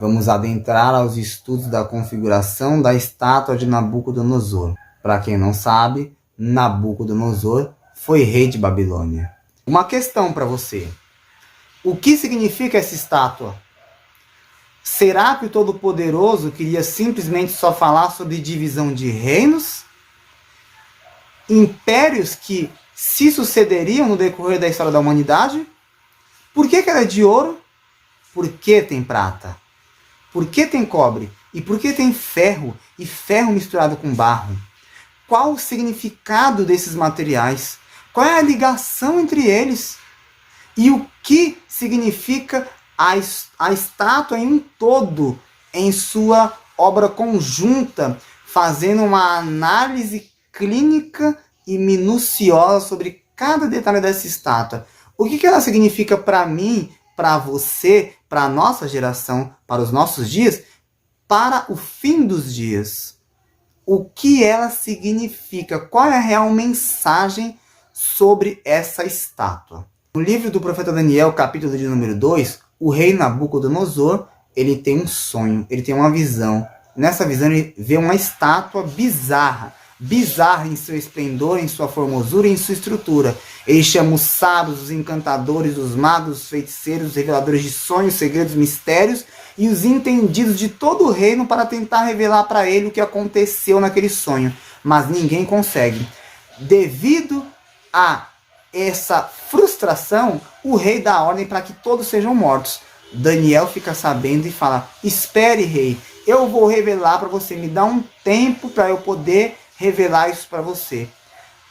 Vamos adentrar aos estudos da configuração da estátua de Nabucodonosor. Para quem não sabe, Nabucodonosor foi rei de Babilônia. Uma questão para você. O que significa essa estátua? Será que o Todo-Poderoso queria simplesmente só falar sobre divisão de reinos? Impérios que se sucederiam no decorrer da história da humanidade? Por que ela é de ouro? Por que tem prata? Por que tem cobre? E por que tem ferro? E ferro misturado com barro? Qual o significado desses materiais? Qual é a ligação entre eles? E o que significa a estátua em um todo, em sua obra conjunta, fazendo uma análise clínica e minuciosa sobre cada detalhe dessa estátua? O que ela significa para mim, para você, para a nossa geração, para os nossos dias, para o fim dos dias? O que ela significa? Qual é a real mensagem sobre essa estátua? No livro do profeta Daniel, capítulo de número 2, o rei Nabucodonosor, ele tem um sonho, ele tem uma visão. Nessa visão ele vê uma estátua bizarra em seu esplendor, em sua formosura e em sua estrutura. Ele chama os sábios, os encantadores, os magos, os feiticeiros, os reveladores de sonhos, segredos, mistérios e os entendidos de todo o reino para tentar revelar para ele o que aconteceu naquele sonho. Mas ninguém consegue. Devido a essa frustração, o rei dá ordem para que todos sejam mortos. Daniel fica sabendo e fala: espere, rei, eu vou revelar para você, me dá um tempo para eu poder revelar isso para você.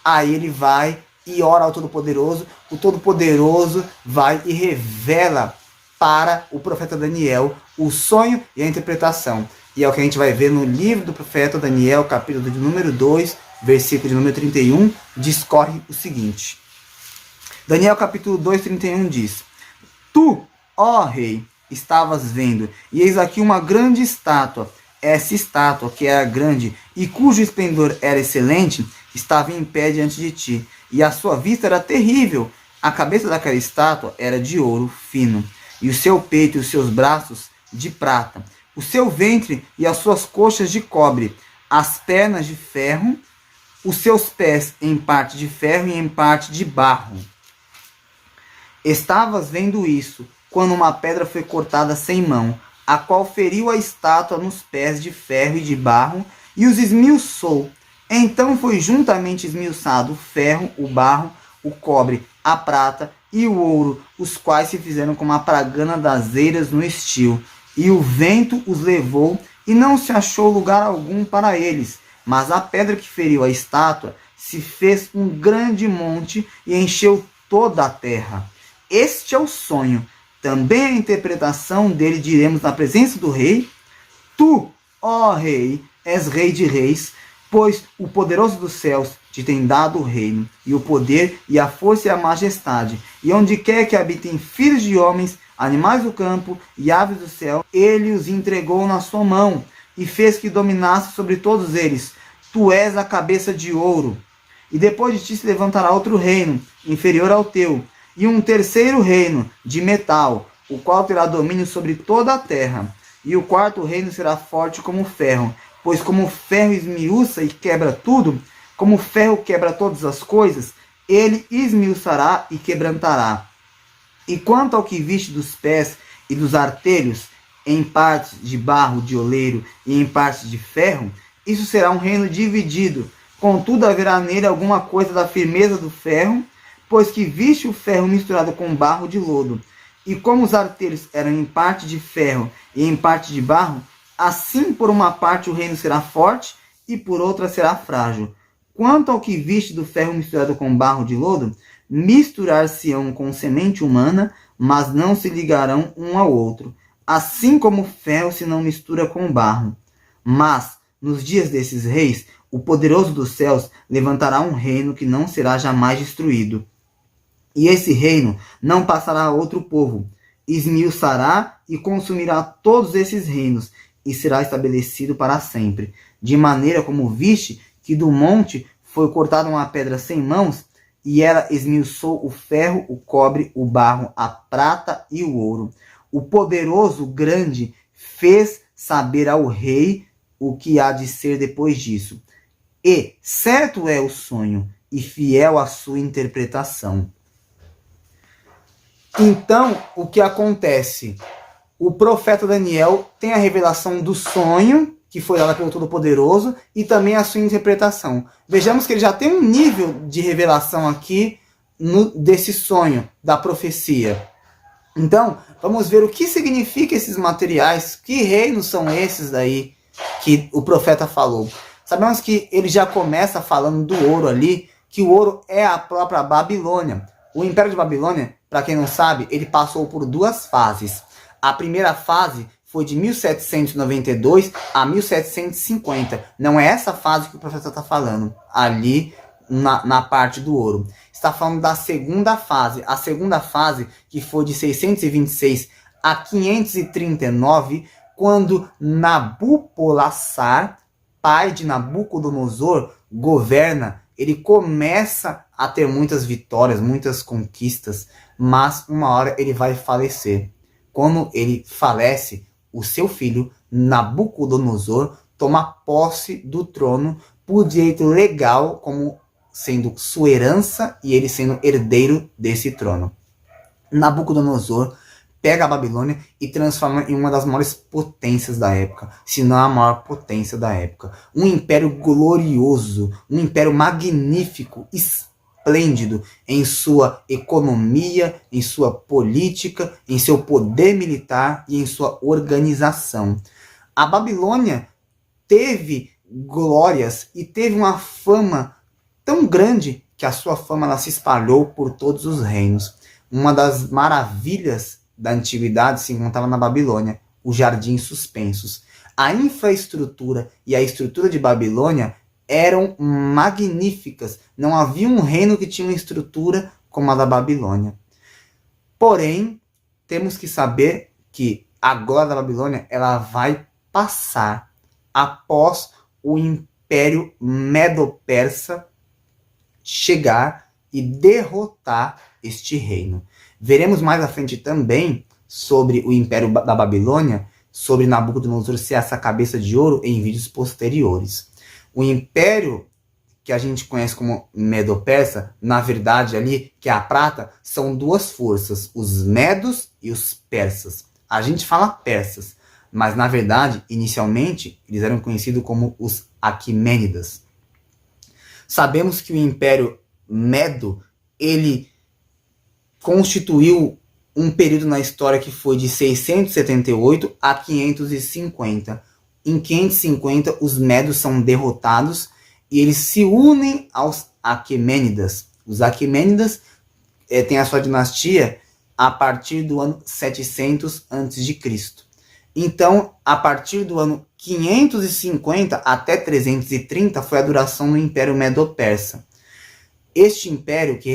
Aí ele vai e ora ao Todo-Poderoso, o Todo-Poderoso vai e revela para o profeta Daniel o sonho e a interpretação. E é o que a gente vai ver no livro do profeta Daniel, capítulo de número 2, versículo de número 31, discorre o seguinte. Daniel capítulo 2, 31 diz: Tu, ó rei, estavas vendo, e eis aqui uma grande estátua. Essa estátua, que era grande e cujo esplendor era excelente, estava em pé diante de ti, e a sua vista era terrível. A cabeça daquela estátua era de ouro fino, e o seu peito e os seus braços de prata, o seu ventre e as suas coxas de cobre, as pernas de ferro, os seus pés em parte de ferro e em parte de barro. Estavas vendo isso, quando uma pedra foi cortada sem mão, a qual feriu a estátua nos pés de ferro e de barro, e os esmiuçou. Então foi juntamente esmiuçado o ferro, o barro, o cobre, a prata e o ouro, os quais se fizeram como a pragana das eiras no estio. E o vento os levou, e não se achou lugar algum para eles. Mas a pedra que feriu a estátua se fez um grande monte e encheu toda a terra. Este é o sonho. Também a interpretação dele diremos na presença do rei: Tu, ó rei, és rei de reis, pois o poderoso dos céus te tem dado o reino, e o poder, e a força e a majestade. E onde quer que habitem filhos de homens, animais do campo e aves do céu, ele os entregou na sua mão, e fez que dominasse sobre todos eles. Tu és a cabeça de ouro. E depois de ti se levantará outro reino, inferior ao teu, e um terceiro reino de metal, o qual terá domínio sobre toda a terra. E o quarto reino será forte como ferro, pois como o ferro esmiuça e quebra tudo, como o ferro quebra todas as coisas, ele esmiuçará e quebrantará. E quanto ao que viste dos pés e dos artelhos, em partes de barro de oleiro e em partes de ferro, isso será um reino dividido. Contudo haverá nele alguma coisa da firmeza do ferro, pois que viste o ferro misturado com barro de lodo. E como os artelhos eram em parte de ferro e em parte de barro, assim por uma parte o reino será forte e por outra será frágil. Quanto ao que viste do ferro misturado com barro de lodo, misturar-se-ão com semente humana, mas não se ligarão um ao outro, assim como o ferro se não mistura com barro. Mas, nos dias desses reis, o poderoso dos céus levantará um reino que não será jamais destruído. E esse reino não passará a outro povo, esmiuçará e consumirá todos esses reinos, e será estabelecido para sempre. De maneira como viste que do monte foi cortada uma pedra sem mãos, e ela esmiuçou o ferro, o cobre, o barro, a prata e o ouro. O poderoso grande fez saber ao rei o que há de ser depois disso. E certo é o sonho, e fiel a sua interpretação. Então, o que acontece? O profeta Daniel tem a revelação do sonho, que foi dada pelo Todo-Poderoso, e também a sua interpretação. Vejamos que ele já tem um nível de revelação aqui desse sonho, da profecia. Então, vamos ver o que significa esses materiais, que reinos são esses daí que o profeta falou. Sabemos que ele já começa falando do ouro ali, que o ouro é a própria Babilônia. O Império de Babilônia, para quem não sabe, ele passou por duas fases. A primeira fase foi de 1792 a 1750. Não é essa fase que o profeta está falando, ali na parte do ouro. Está falando da segunda fase. A segunda fase, que foi de 626 a 539, quando Nabopolassar, pai de Nabucodonosor, governa. Ele começa a ter muitas vitórias, muitas conquistas, mas uma hora ele vai falecer. Quando ele falece, o seu filho, Nabucodonosor, toma posse do trono por direito legal, como sendo sua herança e ele sendo herdeiro desse trono. Nabucodonosor pega a Babilônia e transforma em uma das maiores potências da época, se não a maior potência da época. Um império glorioso, um império magnífico, esplêndido em sua economia, em sua política, em seu poder militar e em sua organização. A Babilônia teve glórias e teve uma fama tão grande que a sua fama ela se espalhou por todos os reinos. Uma das maravilhas da antiguidade se encontrava na Babilônia, os jardins suspensos. A infraestrutura e a estrutura de Babilônia eram magníficas. Não havia um reino que tinha uma estrutura como a da Babilônia. Porém, temos que saber que a glória da Babilônia ela vai passar após o Império Medo-Persa chegar e derrotar este reino. Veremos mais à frente também sobre o Império da Babilônia, sobre Nabucodonosor ser essa cabeça de ouro em vídeos posteriores. O Império que a gente conhece como Medo-Persa, na verdade ali, que é a prata, são duas forças, os Medos e os Persas. A gente fala persas, mas na verdade, inicialmente, eles eram conhecidos como os Aquimênidas. Sabemos que o Império Medo, ele constituiu um período na história que foi de 678 a 550. Em 550, os Medos são derrotados e eles se unem aos Aquemênidas. Os Aquemênidas têm a sua dinastia a partir do ano 700 a.C. Então, a partir do ano 550 até 330 foi a duração do Império Medo-Persa. Este império, que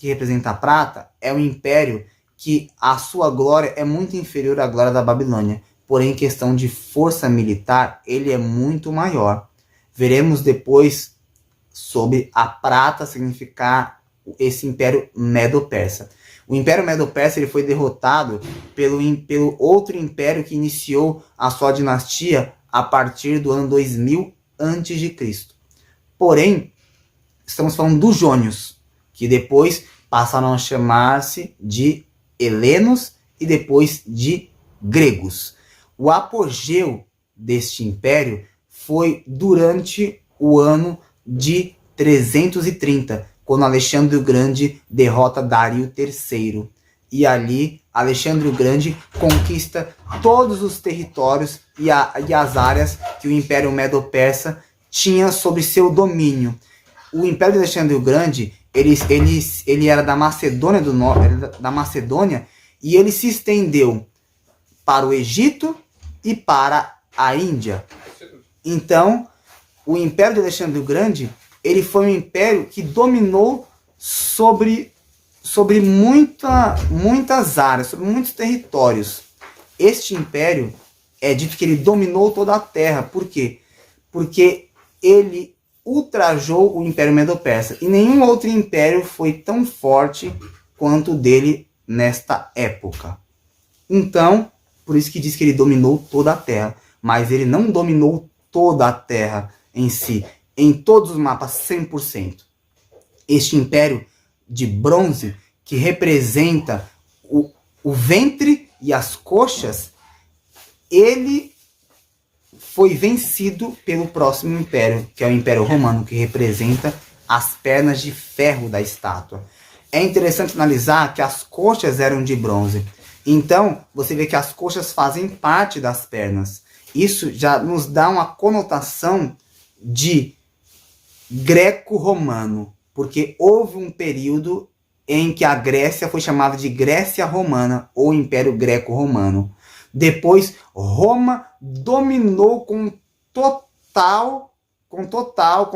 representa a prata, é um império que a sua glória é muito inferior à glória da Babilônia. Porém, em questão de força militar, ele é muito maior. Veremos depois sobre a prata significar esse Império Medo-Persa. O Império Medo-Persa ele foi derrotado pelo outro império que iniciou a sua dinastia a partir do ano 2000 a.C. Porém, estamos falando dos jônios, que depois passaram a chamar-se de helenos e depois de gregos. O apogeu deste império foi durante o ano de 330, quando Alexandre o Grande derrota Dario III. E ali, Alexandre o Grande conquista todos os territórios e as áreas que o Império Medo-Persa tinha sob seu domínio. O Império de Alexandre o Grande, ele era da Macedônia do Norte, da Macedônia, e ele se estendeu para o Egito e para a Índia. Então, o Império de Alexandre o Grande, ele foi um império que dominou sobre muitas áreas, sobre muitos territórios. Este império, é dito que ele dominou toda a terra. Por quê? Porque ele ultrajou o Império Medo-Persa. E nenhum outro império foi tão forte quanto o dele nesta época. Então, Por isso que diz que ele dominou toda a Terra. Mas ele não dominou toda a Terra em si, em todos os mapas, 100%. Este império de bronze, que representa o ventre e as coxas, ele foi vencido pelo próximo império, que é o Império Romano, que representa as pernas de ferro da estátua. É interessante analisar que as coxas eram de bronze. Então, você vê que as coxas fazem parte das pernas. Isso já nos dá uma conotação de greco-romano, porque houve um período em que a Grécia foi chamada de Grécia Romana, ou Império Greco-Romano. Depois, Roma dominou com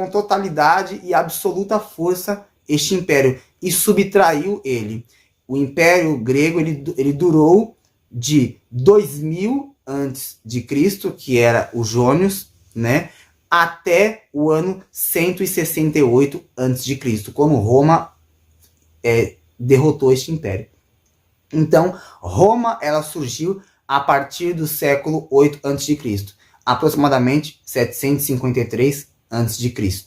totalidade e absoluta força este império e subtraiu ele. O Império Grego ele durou de 2000 antes de Cristo, que era o Jônios, né, até o ano 168 antes de Cristo, quando Roma derrotou este império. Então, Roma ela surgiu a partir do século 8 a.C., aproximadamente 753 a.C.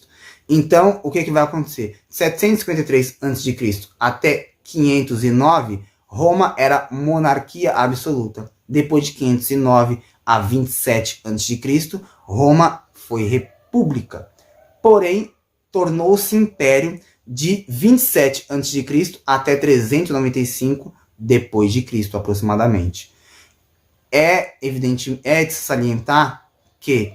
Então, o que vai acontecer? 753 a.C. até 509, Roma era monarquia absoluta. Depois de 509 a 27 a.C., Roma foi república. Porém, tornou-se império de 27 a.C. até 395 depois de Cristo, aproximadamente. É evidente, é de salientar que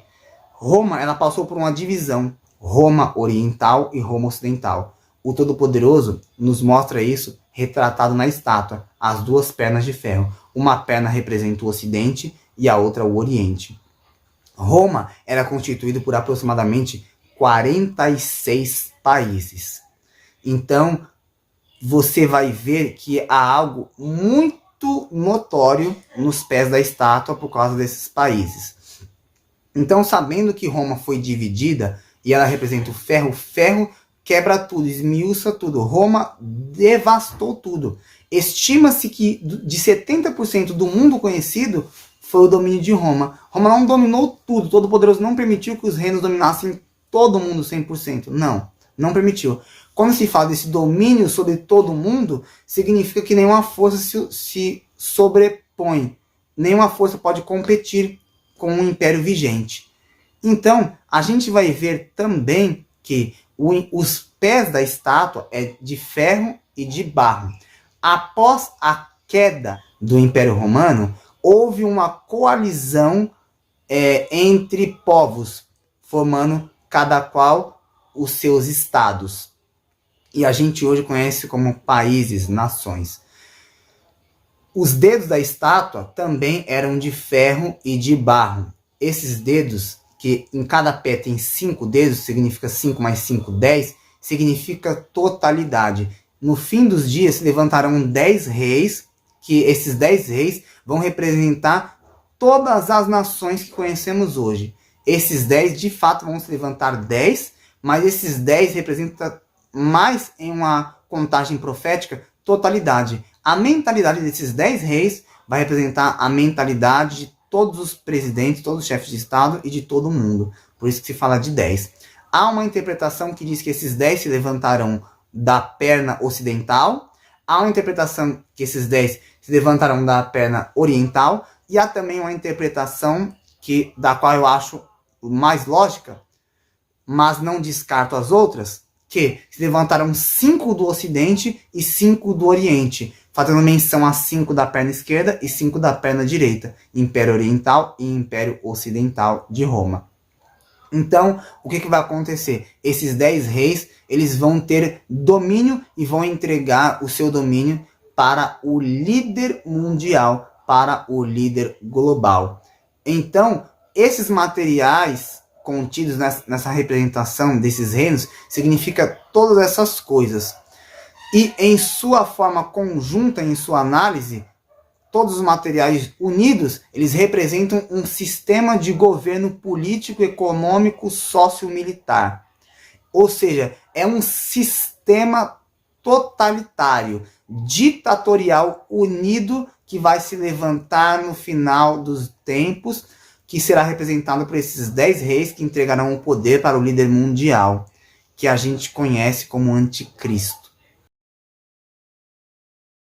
Roma ela passou por uma divisão, Roma Oriental e Roma Ocidental. O Todo-Poderoso nos mostra isso retratado na estátua, as duas pernas de ferro. Uma perna representa o Ocidente e a outra o Oriente. Roma era constituído por aproximadamente 46 países. Então, você vai ver que há algo muito notório nos pés da estátua por causa desses países. Então, sabendo que Roma foi dividida e ela representa o ferro, o ferro quebra tudo, esmiuça tudo. Roma devastou tudo. Estima-se que de 70% do mundo conhecido foi o domínio de Roma. Roma não dominou tudo, Todo-Poderoso não permitiu que os reinos dominassem todo mundo 100%. Não permitiu. Quando se fala desse domínio sobre todo mundo, significa que nenhuma força se sobrepõe. Nenhuma força pode competir com um império vigente. Então, a gente vai ver também que os pés da estátua é de ferro e de barro. Após a queda do Império Romano, houve uma coalizão entre povos, formando cada qual os seus estados. E a gente hoje conhece como países, nações. Os dedos da estátua também eram de ferro e de barro. Esses dedos, que em cada pé tem 5 dedos, significa 5 mais 5, 10, significa totalidade. No fim dos dias se levantarão 10 reis, que esses 10 reis vão representar todas as nações que conhecemos hoje. Esses 10 de fato vão se levantar 10, mas esses 10 representam mais em uma contagem profética, totalidade. A mentalidade desses 10 reis vai representar a mentalidade de todos os presidentes, todos os chefes de Estado e de todo mundo. Por isso que se fala de 10. Há uma interpretação que diz que esses 10 se levantarão da perna ocidental. Há uma interpretação que esses 10 se levantarão da perna oriental. E há também uma interpretação da qual eu acho mais lógica, mas não descarto as outras, que se levantaram 5 do Ocidente e 5 do Oriente, fazendo menção a 5 da perna esquerda e 5 da perna direita, Império Oriental e Império Ocidental de Roma. Então, o que vai acontecer? Esses 10 reis, eles vão ter domínio e vão entregar o seu domínio para o líder mundial, para o líder global. Então, esses materiais contidos nessa representação desses reinos, significa todas essas coisas. E em sua forma conjunta, em sua análise, todos os materiais unidos, eles representam um sistema de governo político, econômico, socio-militar. Ou seja, é um sistema totalitário, ditatorial, unido, que vai se levantar no final dos tempos, que será representado por esses 10 reis que entregarão o poder para o líder mundial, que a gente conhece como anticristo.